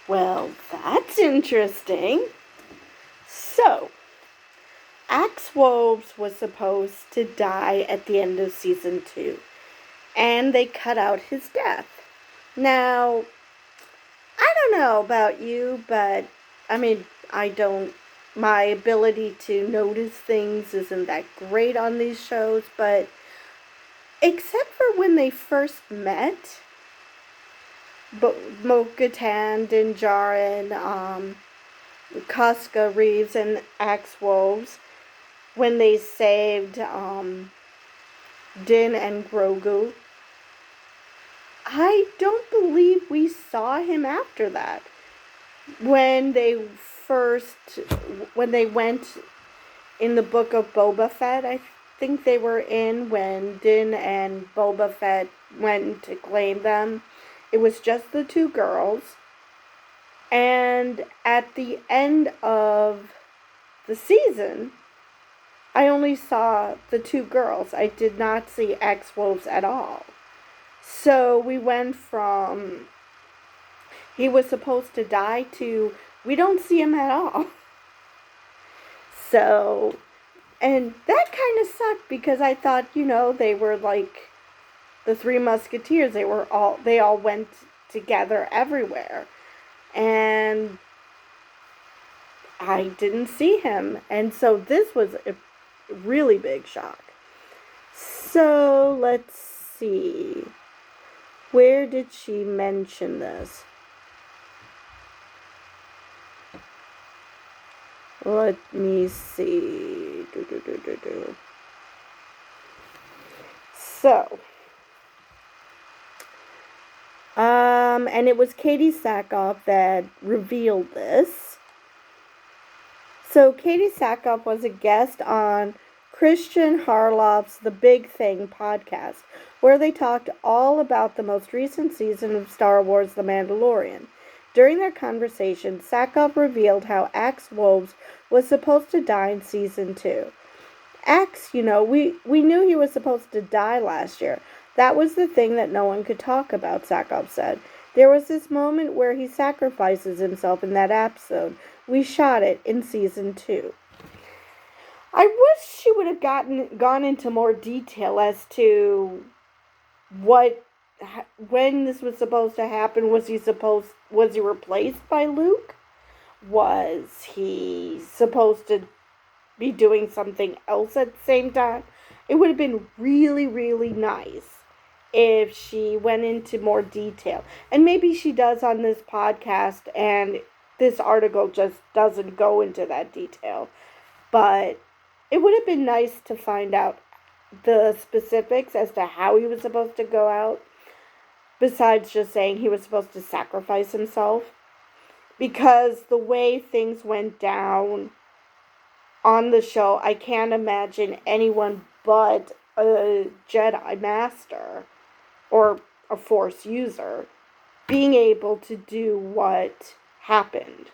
Well, that's interesting. So, Axe Woves was supposed to die at the end of season 2, and they cut out his death. Now, I don't know about you, but I don't. My ability to notice things isn't that great on these shows, but except for when they first met, Mo-Katan, Din Djarin, Casca Reeves, and Axe Wolves, when they saved Din and Grogu, I don't believe we saw him after that. When they went in the book of Boba Fett, I think they were in when Din and Boba Fett went to claim them. It was just the two girls. And at the end of the season, I only saw the two girls. I did not see X-Wolves at all. So we went from he was supposed to die to we don't see him at all. So, and that kind of sucked because I thought, they were like the Three Musketeers. They all went together everywhere. And I didn't see him. And so this was a really big shock. So let's see. Where did she mention this? Let me see. So, and it was Katie Sackhoff that revealed this. So Katie Sackhoff was a guest on Christian Harloff's The Big Thing podcast, where they talked all about the most recent season of Star Wars The Mandalorian. During their conversation, Sackhoff revealed how Axe Woves was supposed to die in season 2. Axe, we knew he was supposed to die last year. That was the thing that no one could talk about, Sackhoff said. There was this moment where he sacrifices himself in that episode. We shot it in season 2. I wish she would have gone into more detail as to when this was supposed to happen. Was he replaced by Luke? Was he supposed to be doing something else at the same time? It would have been really, really nice if she went into more detail. And maybe she does on this podcast, and this article just doesn't go into that detail. But it would have been nice to find out the specifics as to how he was supposed to go out, besides just saying he was supposed to sacrifice himself. Because the way things went down on the show, I can't imagine anyone but a Jedi Master or a Force user being able to do what happened.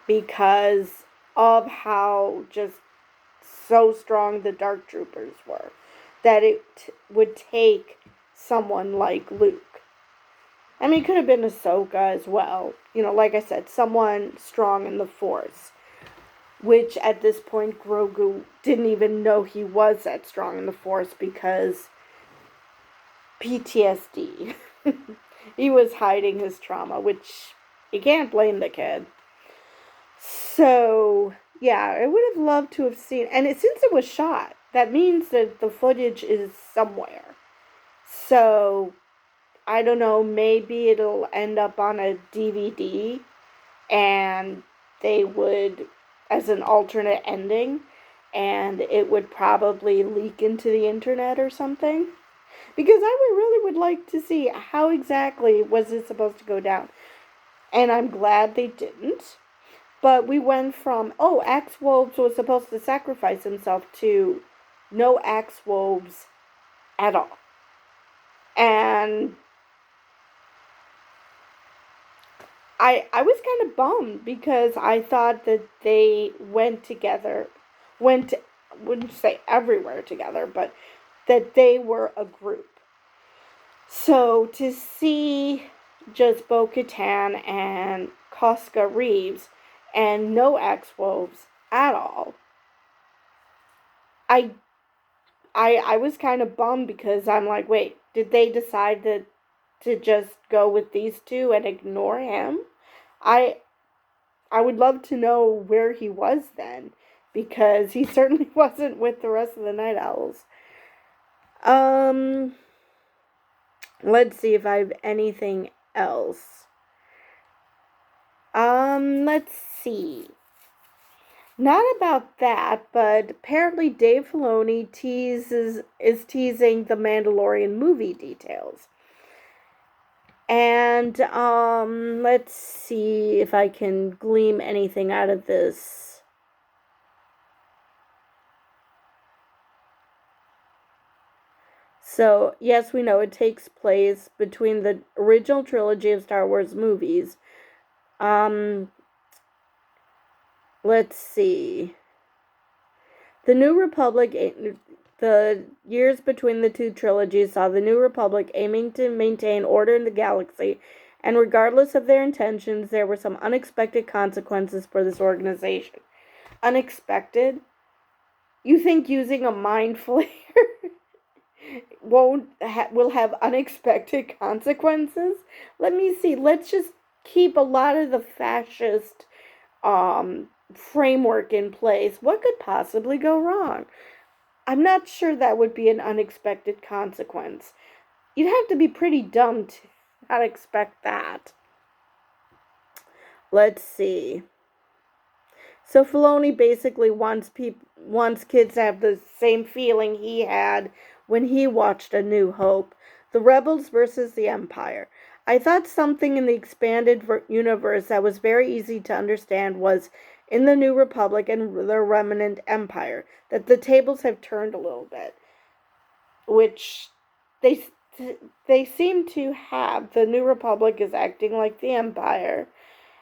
Because of how just so strong the Dark Troopers were. That it would take someone like Luke. I mean, it could have been Ahsoka as well. Like I said, someone strong in the Force. Which, at this point, Grogu didn't even know he was that strong in the Force because PTSD. He was hiding his trauma, which you can't blame the kid. So, yeah, I would have loved to have seen... And since it was shot, that means that the footage is somewhere. So, I don't know, maybe it'll end up on a DVD and they would, as an alternate ending, and it would probably leak into the internet or something. Because I really would like to see how exactly was it supposed to go down. And I'm glad they didn't. But we went from, Axe Woves was supposed to sacrifice himself to no Axe Woves at all. And I was kind of bummed because I thought that they wouldn't say everywhere together, but that they were a group. So to see just Bo-Katan and Koska Reeves, and no ex-Woves at all. I I was kind of bummed because I'm like, wait, did they decide to just go with these two and ignore him? I I would love to know where he was then, because he certainly wasn't with the rest of the Night Owls. Um, let's see if I have anything else. Let's see. Not about that, but apparently Dave Filoni is teasing the Mandalorian movie details. And let's see if I can glean anything out of this. So, yes, we know it takes place between the original trilogy of Star Wars movies. Let's see. The New Republic, the years between the two trilogies saw the New Republic aiming to maintain order in the galaxy, and regardless of their intentions, there were some unexpected consequences for this organization. Unexpected? You think using a mind flayer will have unexpected consequences? Let me see. Let's just keep a lot of the fascist framework in place. What could possibly go wrong? I'm not sure that would be an unexpected consequence. You'd have to be pretty dumb to not expect that. Let's see. So Filoni basically wants kids to have the same feeling he had when he watched A New Hope, the rebels versus the Empire. I thought something in the expanded universe that was very easy to understand was in the New Republic and the remnant Empire, that the tables have turned a little bit, which they seem to have. The New Republic is acting like the Empire.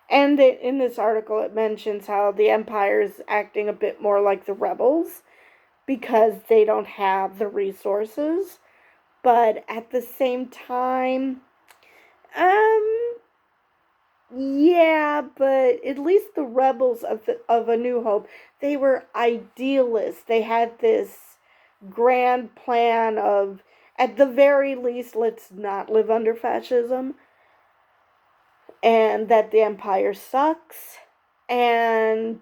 And in this article, it mentions how the Empire is acting a bit more like the rebels because they don't have the resources. But at the same time, yeah, but at least the rebels of A New Hope, they were idealists. They had this grand plan of, at the very least, let's not live under fascism, and that the Empire sucks, and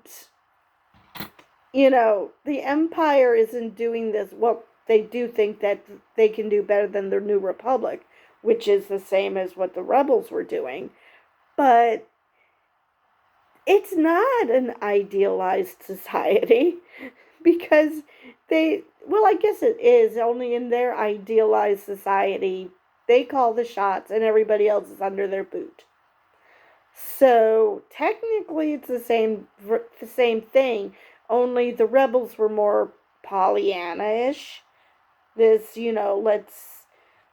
the Empire isn't doing this. Well, they do think that they can do better than the New Republic, which is the same as what the rebels were doing. But it's not an idealized society because I guess it is, only in their idealized society, they call the shots and everybody else is under their boot. So technically it's the same thing, only the rebels were more Pollyanna-ish. This, let's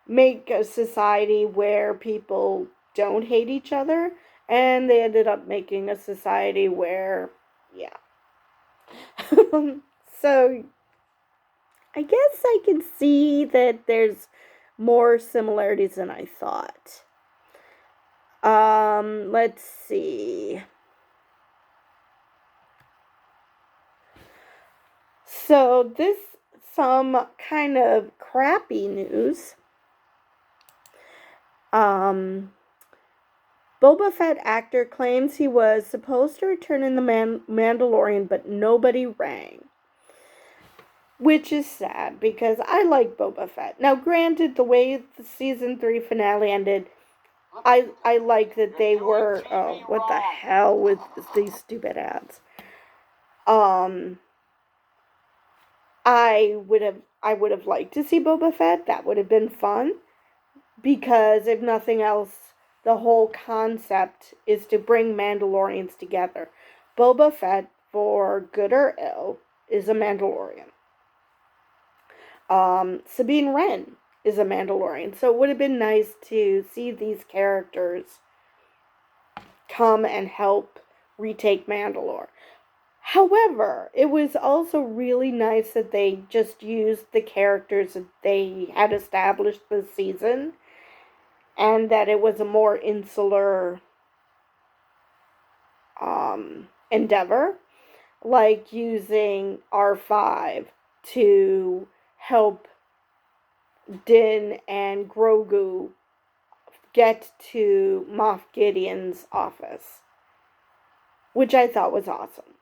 make a society where people don't hate each other, and they ended up making a society where, yeah. So I guess I can see that there's more similarities than I thought. Let's see. So this some kind of crappy news. Boba Fett actor claims he was supposed to return in the Mandalorian, but nobody rang. Which is sad, because I like Boba Fett. Now, granted, the way the season 3 finale ended, I like that they were, oh, what the hell with these stupid ads. I would have liked to see Boba Fett. That would have been fun, because if nothing else, the whole concept is to bring Mandalorians together. Boba Fett, for good or ill, is a Mandalorian. Sabine Wren is a Mandalorian, so it would have been nice to see these characters come and help retake Mandalore. However, it was also really nice that they just used the characters that they had established this season and that it was a more insular endeavor, like using R5 to help Din and Grogu get to Moff Gideon's office, which I thought was awesome.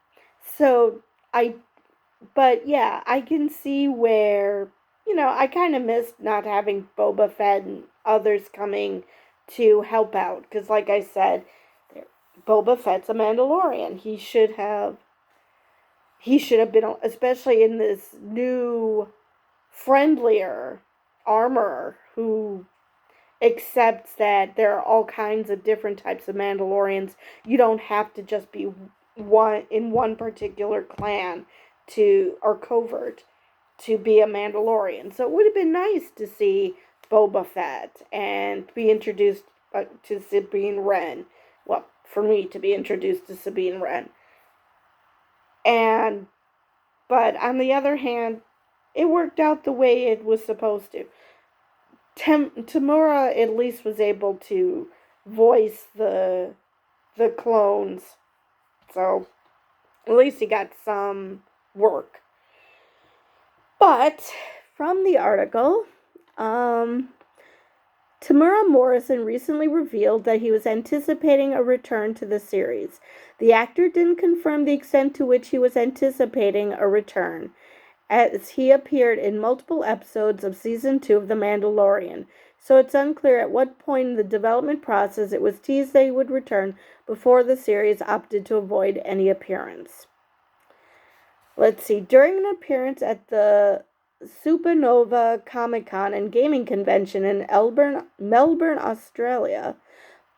So I, but yeah, I can see where, I kind of missed not having Boba Fett and others coming to help out. Because, like I said, Boba Fett's a Mandalorian. He should have been, especially in this new, friendlier armorer who accepts that there are all kinds of different types of Mandalorians. You don't have to just be one particular clan to or covert to be a Mandalorian. So it would have been nice to see Boba Fett and be introduced to Sabine Wren. Well, for me to be introduced to Sabine Wren. And but on the other hand, it worked out the way it was supposed to. Tamura at least was able to voice the clones, so at least he got some work. But from the article, Tamura Morrison recently revealed that he was anticipating a return to the series. The actor didn't confirm the extent to which he was anticipating a return, as he appeared in multiple episodes of Season 2 of The Mandalorian, so it's unclear at what point in the development process it was teased that he would return before the series opted to avoid any appearance. Let's see. During an appearance at the Supernova Comic-Con and Gaming Convention in Melbourne, Australia,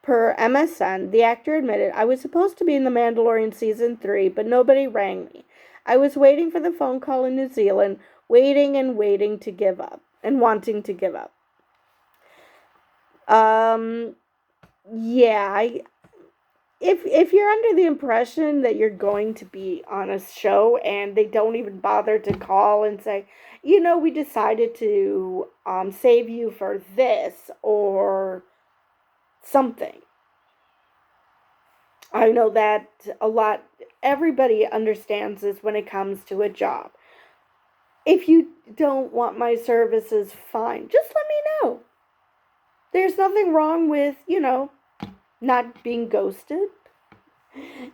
per MSN, the actor admitted, "I was supposed to be in The Mandalorian Season 3, but nobody rang me. I was waiting for the phone call in New Zealand, waiting and waiting to give up, and wanting to give up." Yeah, if you're under the impression that you're going to be on a show and they don't even bother to call and say, we decided to save you for this or something. I know that everybody understands this when it comes to a job. If you don't want my services, fine. Just let me know. There's nothing wrong with, not being ghosted.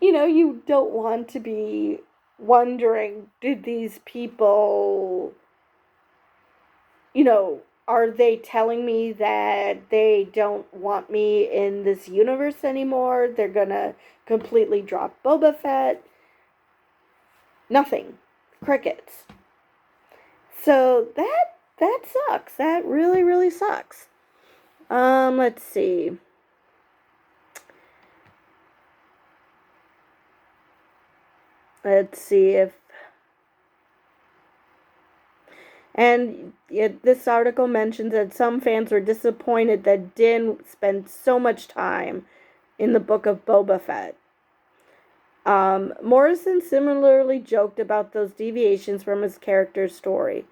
You don't want to be wondering, did these people, are they telling me that they don't want me in this universe anymore? They're gonna completely drop Boba Fett? Nothing. Crickets. So that sucks. That really, really sucks. Let's see. Let's see if... And this article mentions that some fans were disappointed that Din spent so much time in the book of Boba Fett. Morrison similarly joked about those deviations from his character's story.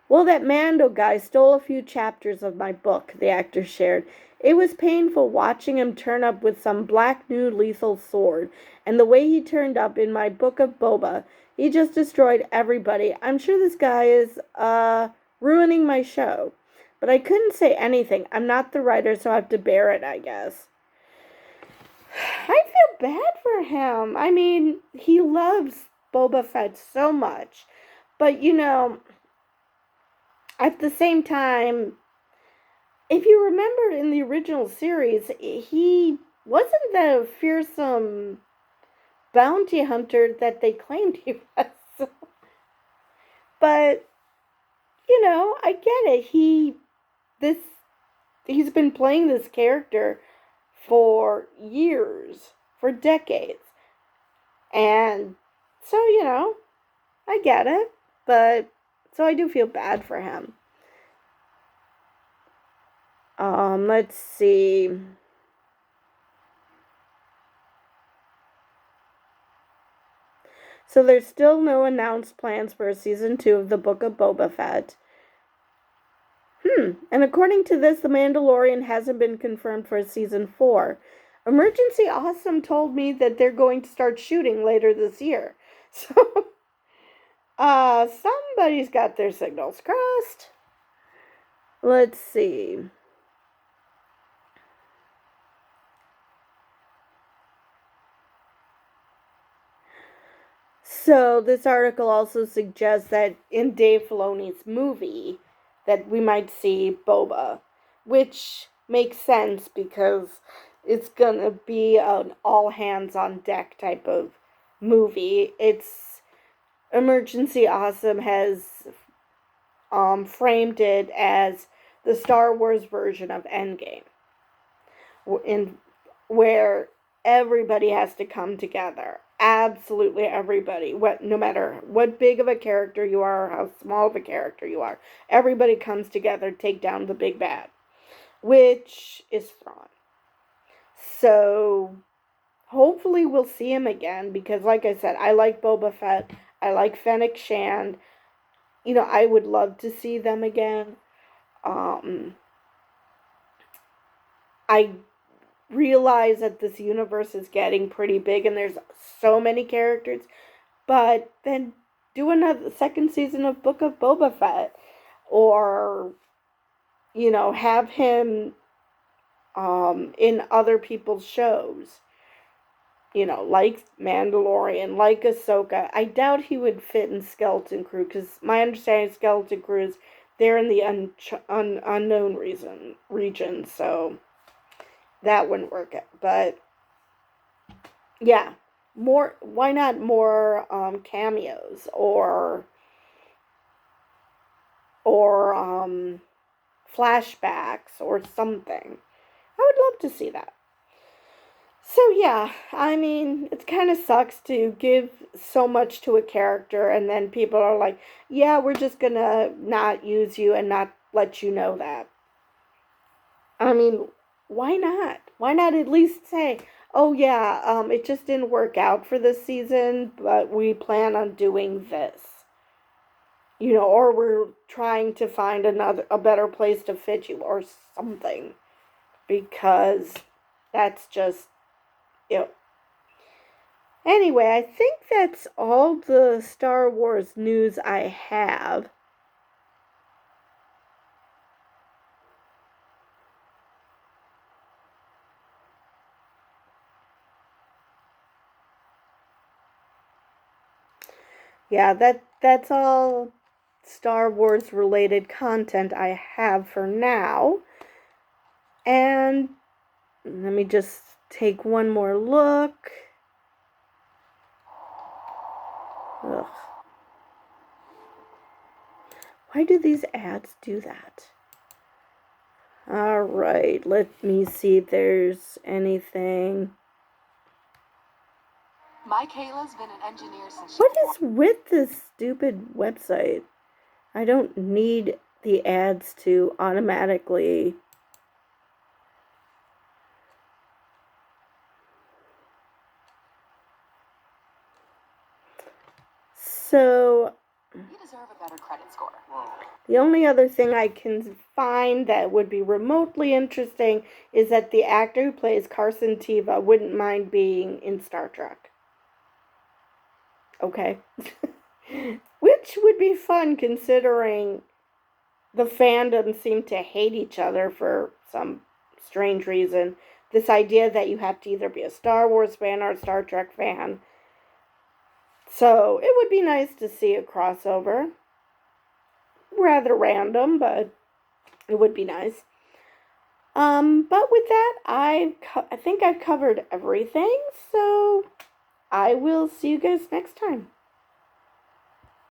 "Well, that Mando guy stole a few chapters of my book," the actor shared. "It was painful watching him turn up with some black new lethal sword, and the way he turned up in my book of Boba, he just destroyed everybody. I'm sure this guy is, ruining my show. But I couldn't say anything. I'm not the writer, so I have to bear it, I guess." I feel bad for him. I mean, he loves Boba Fett so much. But, at the same time, if you remember in the original series, he wasn't the fearsome bounty hunter that they claimed he was. But, I get it. He's been playing this character for years, for decades. And so, I get it. But, so I do feel bad for him. Let's see. So there's still no announced plans for a season 2 of the Book of Boba Fett. And according to this, The Mandalorian hasn't been confirmed for season 4. Emergency Awesome told me that they're going to start shooting later this year. So, somebody's got their signals crossed. Let's see. So this article also suggests that in Dave Filoni's movie that we might see Boba, which makes sense because it's gonna be an all hands on deck type of movie. It's Emergency Awesome has framed it as the Star Wars version of Endgame, in where everybody has to come together. Absolutely everybody. No matter what big of a character you are, or how small of a character you are, everybody comes together to take down the big bad, which is Thrawn. So hopefully we'll see him again because, like I said, I like Boba Fett. I like Fennec Shand. I would love to see them again. I realize that this universe is getting pretty big and there's so many characters, but then do another second season of Book of Boba Fett, or have him in other people's shows, like Mandalorian, like Ahsoka. I doubt he would fit in Skeleton Crew because my understanding of Skeleton Crew is they're in the unknown region, so that wouldn't work. But yeah, why not more cameos or flashbacks or something? I would love to see that. So yeah, I mean, it kind of sucks to give so much to a character and then people are like, yeah, we're just gonna not use you and not let you know that. I mean, why not? Why not at least say, oh yeah, it just didn't work out for this season, but we plan on doing this. Or we're trying to find a better place to fit you or something. Because that's just, Anyway, I think that's all the Star Wars news I have. Yeah, that's all Star Wars related content I have for now. And let me just take one more look. Ugh. Why do these ads do that? Alright, let me see if there's anything. My Kayla's been an engineer since What is with this stupid website? I don't need the ads to automatically. So, you deserve a better credit score. The only other thing I can find that would be remotely interesting is that the actor who plays Carson Teva wouldn't mind being in Star Trek. Okay. Which would be fun considering the fandom seem to hate each other for some strange reason. This idea that you have to either be a Star Wars fan or a Star Trek fan. So it would be nice to see a crossover. Rather random, but it would be nice. But with that, I think I've covered everything. So I will see you guys next time.